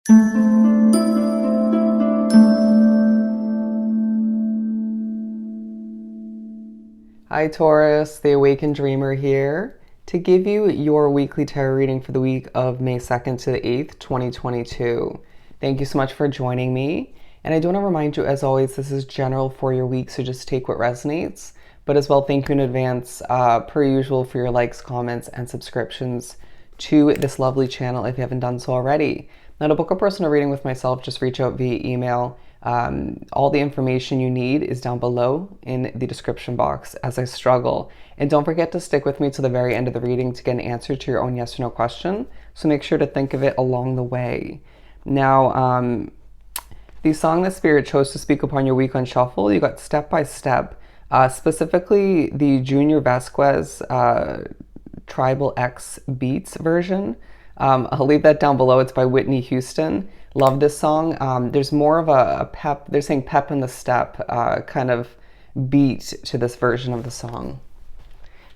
Hi Taurus, the Awakened Dreamer here to give you your weekly tarot reading for the week of May 2nd to the 8th, 2022. Thank you so much for joining me. And I do want to remind you, as always, this is general for your week, so just take what resonates. But as well, thank you in advance, per usual, for your likes, comments, and subscriptions to this lovely channel if you haven't done so already. Now, to book a personal reading with myself, just reach out via email. All the information you need is down below in the description box as I struggle. And don't forget to stick with me to the very end of the reading to get an answer to your own yes or no question. So make sure to think of it along the way. Now, the song that Spirit chose to speak upon your week on shuffle, you got Step by Step, specifically the Junior Vasquez Tribal X Beats version. I'll leave that down below. It's by Whitney Houston. Love this song. There's more of a pep, they're saying pep in the step kind of beat to this version of the song.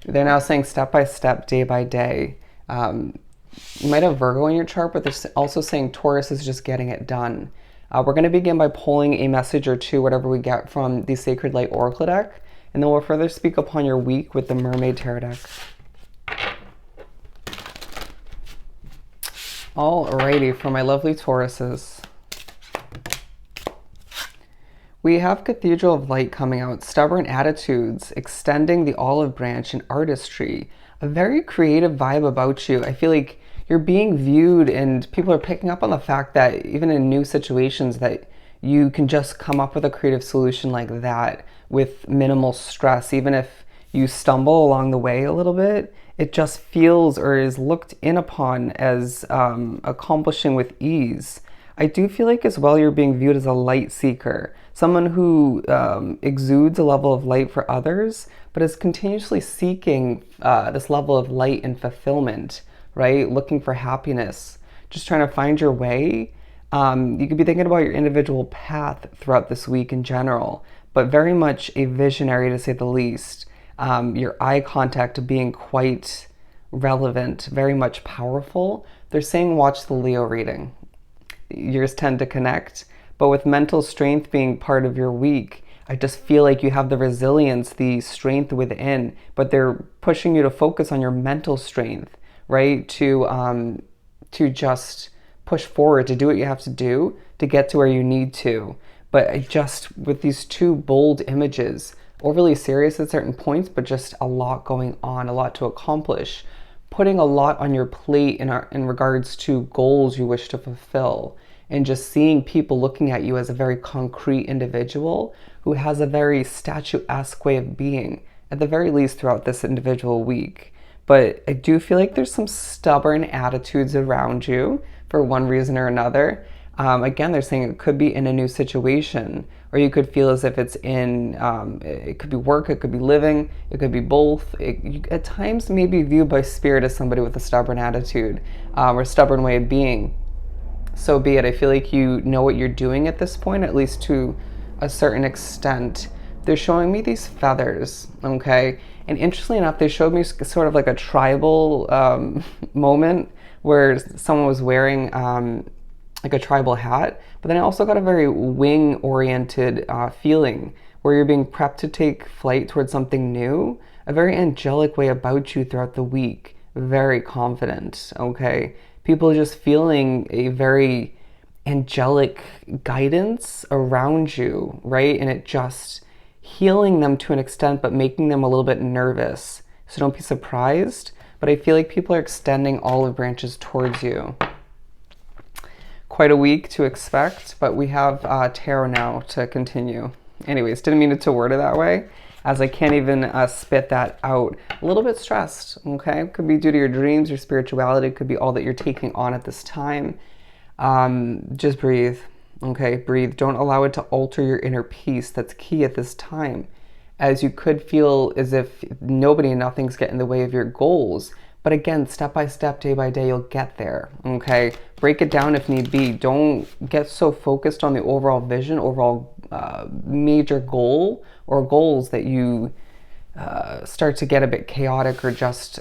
They're now saying step by step, day by day. You might have Virgo in your chart, but they're also saying Taurus is just getting it done. We're going to begin by pulling a message or two, whatever we get from the Sacred Light Oracle deck, and then we'll further speak upon your week with the Mermaid Tarot deck. Alrighty, for my lovely Tauruses. We have Cathedral of Light coming out, stubborn attitudes, extending the olive branch, and artistry. A very creative vibe about you. I feel like you're being viewed and people are picking up on the fact that even in new situations that you can just come up with a creative solution like that with minimal stress. Even if you stumble along the way a little bit, it just feels or is looked in upon as accomplishing with ease. I do feel like as well you're being viewed as a light seeker, someone who exudes a level of light for others, but is continuously seeking this level of light and fulfillment, right? Looking for happiness, just trying to find your way. You could be thinking about your individual path throughout this week in general, but very much a visionary to say the least. Your eye contact being quite relevant, very much powerful. They're saying watch the Leo reading. Yours tend to connect, but with mental strength being part of your week, I just feel like you have the resilience, the strength within, but they're pushing you to focus on your mental strength, right? To just push forward, to do what you have to do to get to where you need to. But I just, with these two bold images, overly serious at certain points, but just a lot going on, a lot to accomplish, putting a lot on your plate in regards to goals you wish to fulfill, and just seeing people looking at you as a very concrete individual who has a very statuesque way of being, at the very least throughout this individual week. But I do feel like there's some stubborn attitudes around you for one reason or another. Again, they're saying it could be in a new situation, or you could feel as if it's in, it could be work, it could be living, it could be both. You, at times, may be viewed by Spirit as somebody with a stubborn attitude or stubborn way of being. So be it. I feel like you know what you're doing at this point, at least to a certain extent. They're showing me these feathers, okay? And interestingly enough, they showed me sort of like a tribal moment where someone was wearing like a tribal hat, but then I also got a very wing-oriented feeling where you're being prepped to take flight towards something new, a very angelic way about you throughout the week, very confident, okay? People just feeling a very angelic guidance around you, right? And it just healing them to an extent, but making them a little bit nervous. So don't be surprised, but I feel like people are extending olive branches towards you. Quite a week to expect, but we have tarot now to continue. Anyways, didn't mean it to word it that way, as I can't even spit that out. A little bit stressed, okay? Could be due to your dreams, your spirituality, could be all that you're taking on at this time. Just breathe, okay? Breathe. Don't allow it to alter your inner peace. That's key at this time, as you could feel as if nobody and nothing's getting in the way of your goals. But again, step by step, day by day, you'll get there, okay? Break it down if need be. Don't get so focused on the overall vision, overall major goal or goals that you start to get a bit chaotic or just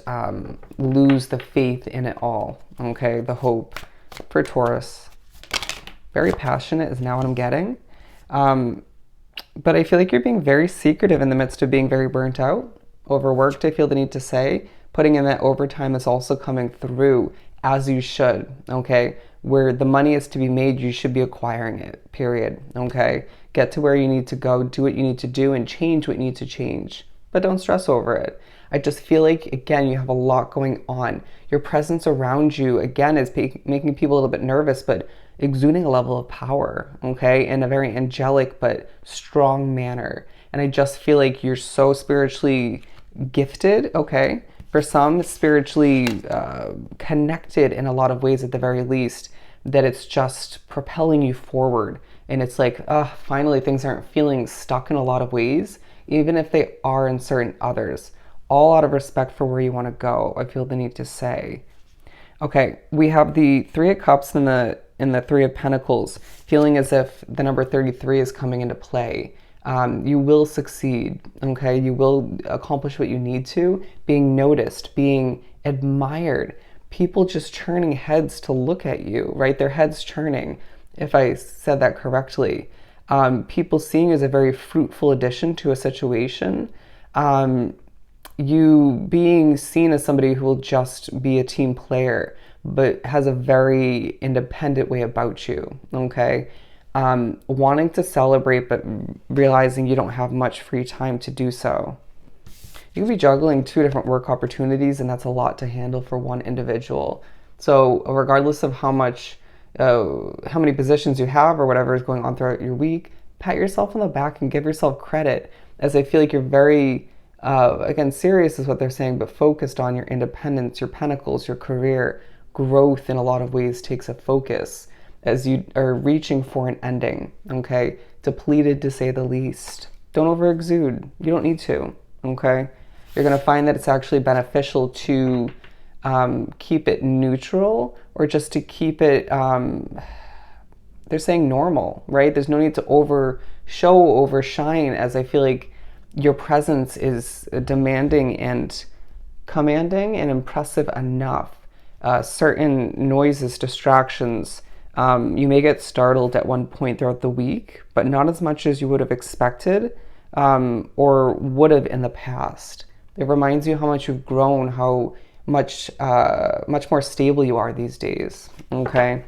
lose the faith in it all, okay? The hope for Taurus. Very passionate is now what I'm getting. Um, but I feel like you're being very secretive in the midst of being very burnt out, overworked, I feel the need to say. Putting in that overtime is also coming through as you should, okay? Where the money is to be made, you should be acquiring it, period, okay? Get to where you need to go, do what you need to do, and change what you need to change. But don't stress over it. I just feel like, again, you have a lot going on. Your presence around you, again, is making people a little bit nervous, but exuding a level of power, okay, in a very angelic but strong manner. And I just feel like you're so spiritually gifted, okay? For some, spiritually connected in a lot of ways at the very least, that it's just propelling you forward. And it's like, finally, things aren't feeling stuck in a lot of ways, even if they are in certain others. All out of respect for where you want to go, I feel the need to say. Okay, we have the Three of Cups and the Three of Pentacles, feeling as if the number 33 is coming into play. You will succeed, okay? You will accomplish what you need to, being noticed, being admired. People just turning heads to look at you, right? Their heads turning, if I said that correctly. People seeing you as a very fruitful addition to a situation. You being seen as somebody who will just be a team player, but has a very independent way about you, okay? Wanting to celebrate, but realizing you don't have much free time to do so. You can be juggling two different work opportunities, and that's a lot to handle for one individual. So regardless of how many positions you have or whatever is going on throughout your week, pat yourself on the back and give yourself credit, as I feel like you're very again, serious is what they're saying, but focused on your independence, your pentacles, your career. Growth in a lot of ways takes a focus as you are reaching for an ending, okay? Depleted to say the least. Don't over exude. You don't need to, okay? You're going to find that it's actually beneficial to keep it neutral, or just to keep it, they're saying normal, right? There's no need to overshine, as I feel like your presence is demanding and commanding and impressive enough. Certain noises, distractions, you may get startled at one point throughout the week, but not as much as you would have expected or would have in the past. It reminds you how much you've grown, how much more stable you are these days, okay?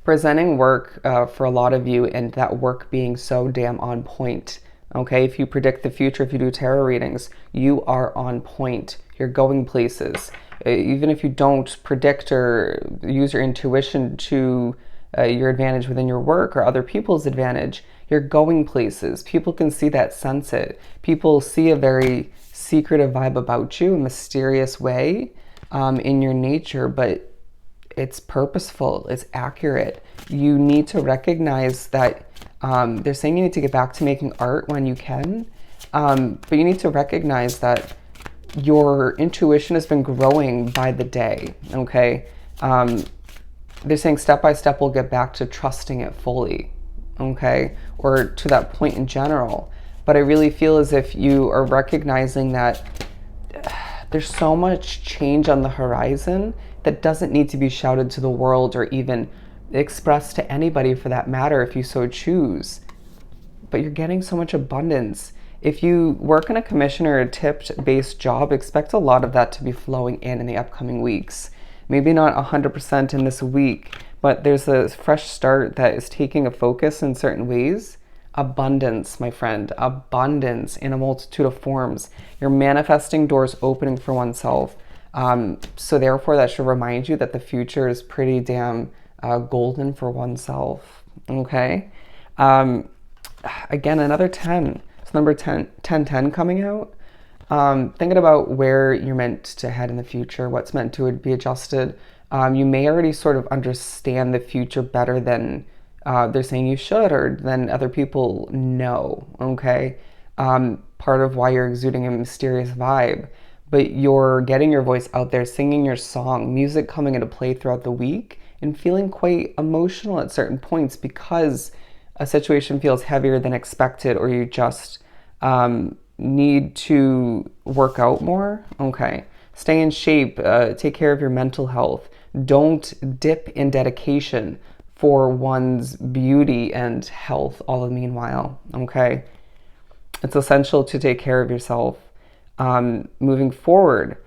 Presenting work for a lot of you, and that work being so damn on point. Okay, if you predict the future, if you do tarot readings, you are on point. You're going places. Even if you don't predict or use your intuition to your advantage within your work or other people's advantage, you're going places. People can see that, sense it. People see a very secretive vibe about you, a mysterious way in your nature, but it's purposeful, it's accurate. You need to recognize that they're saying you need to get back to making art when you can, but you need to recognize that your intuition has been growing by the day, okay? They're saying step by step we'll get back to trusting it fully, okay? Or to that point in general. But I really feel as if you are recognizing that there's so much change on the horizon that doesn't need to be shouted to the world or even expressed to anybody for that matter if you so choose. But you're getting so much abundance. If you work in a commission or a tipped-based job, expect a lot of that to be flowing in the upcoming weeks. Maybe not 100% in this week, but there's a fresh start that is taking a focus in certain ways. Abundance, my friend, abundance in a multitude of forms. You're manifesting doors opening for oneself. So therefore, that should remind you that the future is pretty damn golden for oneself, okay? Again, another 10. So number 10 coming out. Thinking about where you're meant to head in the future, what's meant to be adjusted. You may already sort of understand the future better than they're saying you should, or than other people know, okay? Part of why you're exuding a mysterious vibe, but you're getting your voice out there, singing your song, music coming into play throughout the week, and feeling quite emotional at certain points because a situation feels heavier than expected, or you just need to work out more, okay? Stay in shape, take care of your mental health. Don't dip in dedication. for one's beauty and health all the meanwhile, okay? It's essential to take care of yourself. Moving forward,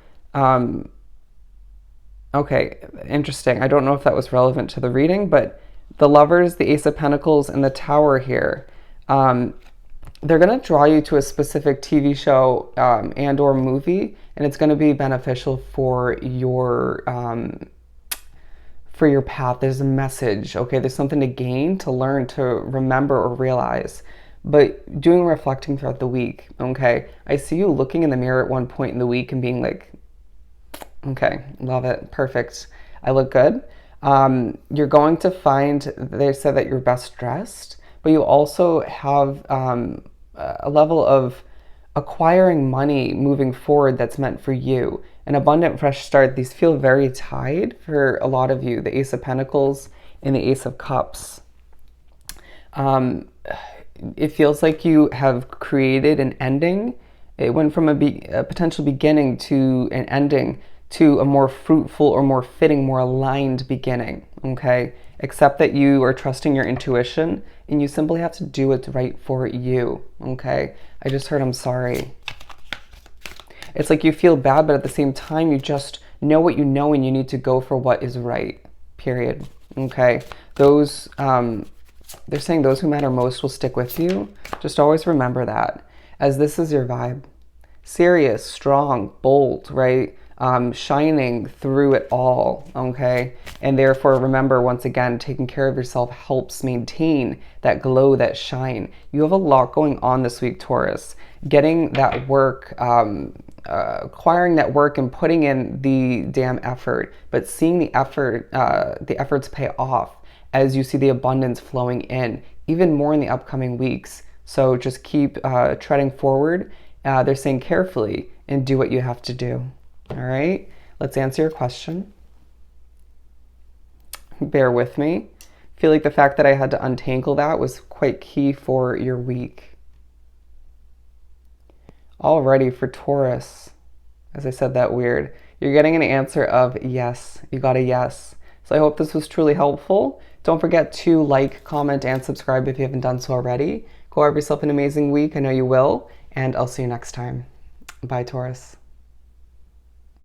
okay, interesting. I don't know if that was relevant to the reading, but the Lovers, the Ace of Pentacles, and the Tower here, they're going to draw you to a specific TV show and or movie, and it's going to be beneficial for your path. There's a message, okay? There's something to gain, to learn, to remember or realize. But doing reflecting throughout the week, okay? I see you looking in the mirror at one point in the week and being like, okay, love it, perfect. I look good. You're going to find, they said that you're best dressed, but you also have a level of acquiring money moving forward that's meant for you. An abundant fresh start. These feel very tied for a lot of you. The Ace of Pentacles and the Ace of Cups. It feels like you have created an ending. It went from a potential beginning to an ending to a more fruitful or more fitting, more aligned beginning, okay? Accept that you are trusting your intuition and you simply have to do what's right for you, okay? I just heard I'm sorry. It's like you feel bad, but at the same time, you just know what you know and you need to go for what is right, period, okay? Those, they're saying those who matter most will stick with you. Just always remember that, as this is your vibe. Serious, strong, bold, right? Shining through it all, okay? And therefore, remember, once again, taking care of yourself helps maintain that glow, that shine. You have a lot going on this week, Taurus. Getting that work, acquiring that work and putting in the damn effort, but seeing the efforts pay off as you see the abundance flowing in, even more in the upcoming weeks. So just keep treading forward. They're saying carefully and do what you have to do. All right, let's answer your question. Bear with me. I feel like the fact that I had to untangle that was quite key for your week. Alrighty, for Taurus, as I said that weird, you're getting an answer of yes. You got a yes. So I hope this was truly helpful. Don't forget to like, comment, and subscribe if you haven't done so already. Go have yourself an amazing week. I know you will. And I'll see you next time. Bye, Taurus.